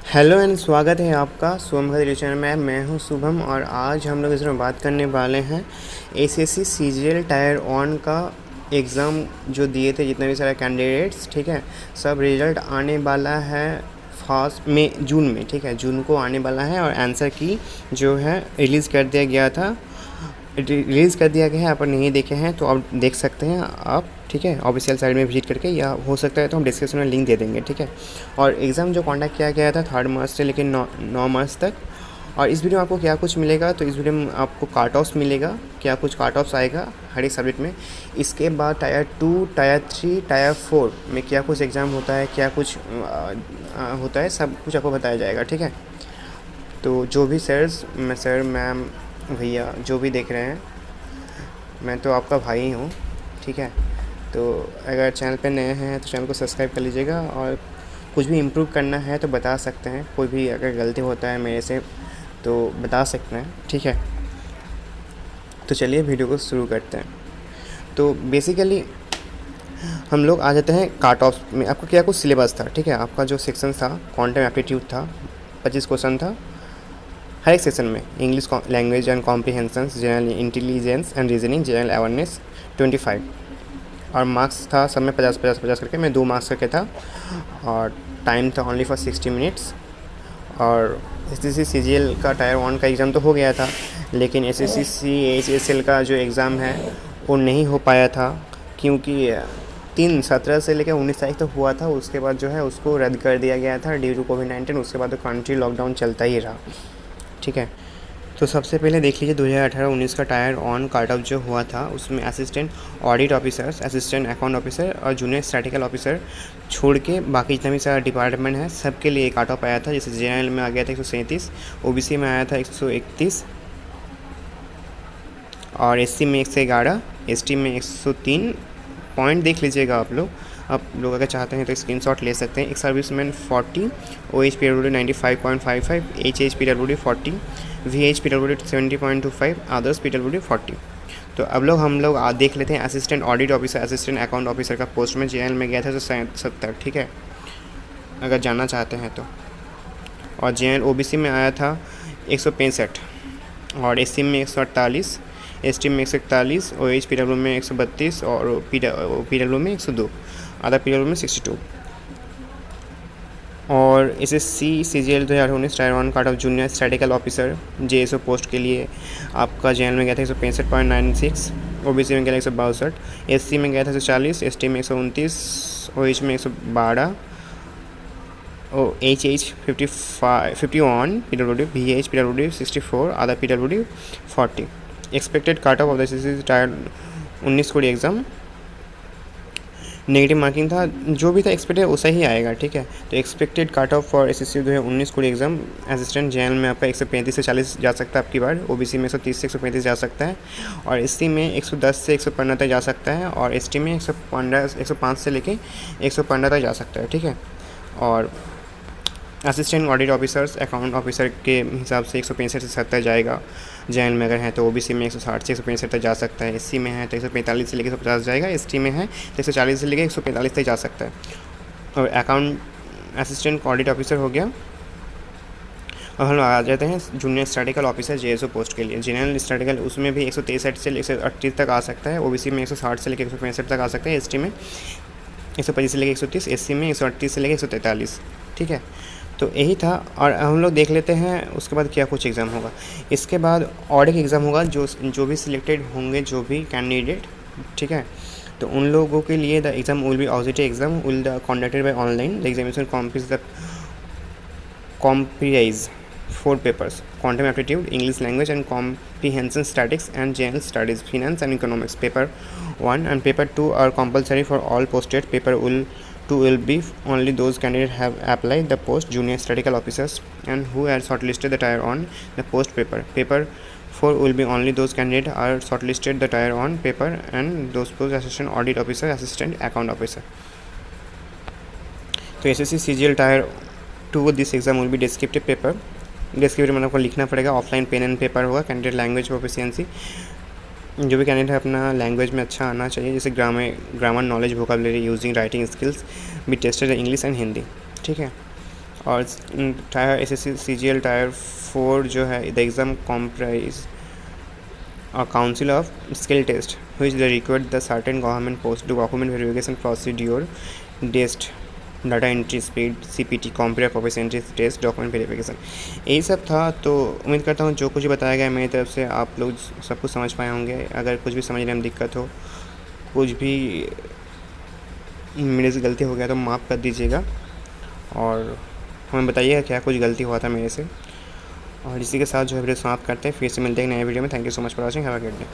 Hello and स्वागत है आपका सोम का चैनल में। मैं हूं शुभम और आज हम लोग इसमें बात करने वाले हैं एसएससी सीजीएल टायर 1 का एग्ज़ाम जो दिए थे जितने भी सारे कैंडिडेट्स, ठीक है। सब रिज़ल्ट आने वाला है फर्स्ट में जून में, ठीक है। जून को आने वाला है और आंसर की जो है रिलीज़ कर दिया गया था, रिलीज़ कर दिया गया है। आप नहीं देखे हैं तो आप देख सकते हैं आप, ठीक है, ऑफिशियल साइट में विजिट करके, या हो सकता है तो हम डिस्क्रिप्शन में लिंक दे देंगे, ठीक है। और एग्ज़ाम जो कंडक्ट किया गया था 3 मार्च से लेकर 9 मार्च तक। और इस वीडियो में आपको क्या कुछ मिलेगा, तो इस वीडियो में आपको काट ऑफ्स मिलेगा, क्या कुछ काट ऑफ्स आएगा हर एक सब्जेक्ट में। इसके बाद टायर 2, टायर 3, टायर 4 में क्या कुछ एग्ज़ाम होता है, क्या कुछ होता है, सब कुछ आपको बताया जाएगा, ठीक है। तो जो भी सर मैम भैया जो भी देख रहे हैं, मैं तो आपका भाई हूँ, ठीक है। तो अगर चैनल पे नए हैं तो चैनल को सब्सक्राइब कर लीजिएगा, और कुछ भी इम्प्रूव करना है तो बता सकते हैं। कोई भी अगर गलती होता है मेरे से तो बता सकते हैं, ठीक है। तो चलिए वीडियो को शुरू करते हैं। तो बेसिकली हम लोग आ जाते हैं काट ऑफ में। आपका क्या कुछ सिलेबस था, ठीक है। आपका जो सेक्शन था क्वांटम एप्टीट्यूड था, 25 क्वेश्चन था हर एक सेक्शन में। English language and comprehension, general intelligence and reasoning, general awareness 25, और मार्क्स था सब में 50-50-50 करके। मैं 2 मार्क्स करके था, और टाइम था ओनली फॉर 60 मिनट्स। और एसएससी सीजीएल का टायर 1 का एग्ज़ाम तो हो गया था, लेकिन एसएससी सीएचएसएल का जो एग्ज़ाम है वो नहीं हो पाया था, क्योंकि 17 से लेकर 19 तारीख तक हुआ था। उसके बाद जो है उसको रद्द कर दिया गया था ड्यू टू कोविड-19। उसके बाद तो कंट्री लॉकडाउन चलता ही रहा, ठीक है। तो सबसे पहले देख लीजिए 2018-19 का टायर 1 काट ऑफ जो हुआ था, उसमें assistant audit officers, assistant account officer और जूनियर स्टैटिकल ऑफिसर छोड़ के बाकी जितना भी सारा डिपार्टमेंट है सबके लिए काट ऑफ आया था। जैसे जनरल में आ गया था 137, ओबीसी में आया था 131, और एससी में 111, एसटी में 103। पॉइंट देख लीजिएगा आप लोग अगर चाहते हैं तो स्क्रीनशॉट ले सकते हैं। एक serviceman 40, OH PWD 95.55, HH PWD 40, VH PWD 70.25, others PWD 40। तो अब हम लोग देख लेते हैं assistant audit officer, assistant account officer का पोस्ट में जेएल में गया था तो 70, ठीक है, अगर जानना चाहते हैं तो। और जेएल ओबीसी में आया था 165, और एससी में 148, एसटी में 141, OH PW में 132, और PW में 102, अदर PW में 62। और एसएससी सीजीएल 2019 टायर 1 काट of junior statistical officer JSO post के लिए आपका जेएल में गया था 165.96, ओबीसी में गया 162, एससी में गया था 140, एसटी में 129, OH में 112, HH 51 PWD, VH PWD 64, other PWD 40। Expected cut off the SSC tier 19 code exam negative marking था, जो भी था एक्सपेक्टेड वैसा ही आएगा, ठीक है। तो expected cut of for SSC 2019 code exam assistant general में आपका 135 से 40 जा सकता है आपकी बार, ओबीसी में 130 से 135 जा सकता है, और एससी में 110 से 115 तक जा सकता है, और एसटी में 105 से लेके 115 तक जा सकता है, ठीक है। और assistant audit officers account officer के हिसाब से 165 से 70 जाएगा। जनरल में अगर है तो ओबीसी में 160 से 165 तक जा सकता है, एससी में है तो 145 से लेकर 150 जाएगा, एसटी में है तो 140 से लेकर 145 तक जा सकता है। और अकाउंट असिस्टेंट ऑडिट ऑफिसर हो गया। और हम लोग आ जाते हैं junior statistical officer JSO post के लिए। जनरल स्टैटिकल उसमें भी 163 से 138 तक आ सकता है, ओबीसी में 160 से लेकर 165 तक आ सकता है, एसटी में 125 से लेकर 130, एससी में 138 से लेकर 143, ठीक है। तो यही था। और हम लोग देख लेते हैं उसके बाद क्या कुछ एग्ज़ाम होगा। इसके बाद ऑडिट एग्ज़ाम होगा, जो भी सिलेक्टेड होंगे, जो भी कैंडिडेट, ठीक है, तो उन लोगों के लिए the exam will be audit exam will the conducted by online. The examination comprise 4 papers: quantum aptitude, English language and comprehension, statistics and general studies, finance and economics. Paper 1 and paper 2 are compulsory for all posted. Paper 2 will be only those candidates have applied the post junior statistical officers and who are shortlisted the tier on the post paper. Paper 4 will be only those candidates are shortlisted the tier on paper and those post assistant audit officer, assistant account officer. तो SSC CGL tyre 2 this exam will be descriptive paper. Descriptive मतलब आपको लिखना पड़ेगा, offline pen and paper होगा। Candidate language proficiency, जो भी candidate है अपना लैंग्वेज में अच्छा आना चाहिए, जैसे grammar knowledge, vocabulary, using, writing skills भी टेस्टेड इंग्लिश एंड हिंदी, ठीक है। और टायर एसएससी सीजीएल टायर 4 जो है the exam comprise a council of skill test which they require the certain government post to document verification procedure test data entry speed CPT computer proficiency test document verification यही सब था। तो उम्मीद करता हूँ जो कुछ बताया गया मेरी तरफ से आप लोग सब कुछ समझ पाए होंगे। अगर कुछ भी समझने में दिक्कत हो, कुछ भी मेरे से गलती हो गया तो माफ़ कर दीजिएगा और हमें बताइएगा क्या कुछ गलती हुआ था मेरे से। और इसी के साथ जो है वीडियो समाप्त करते हैं। फिर से मिलते हैं नए वीडियो में। Thank you so much for watching. Have a good day.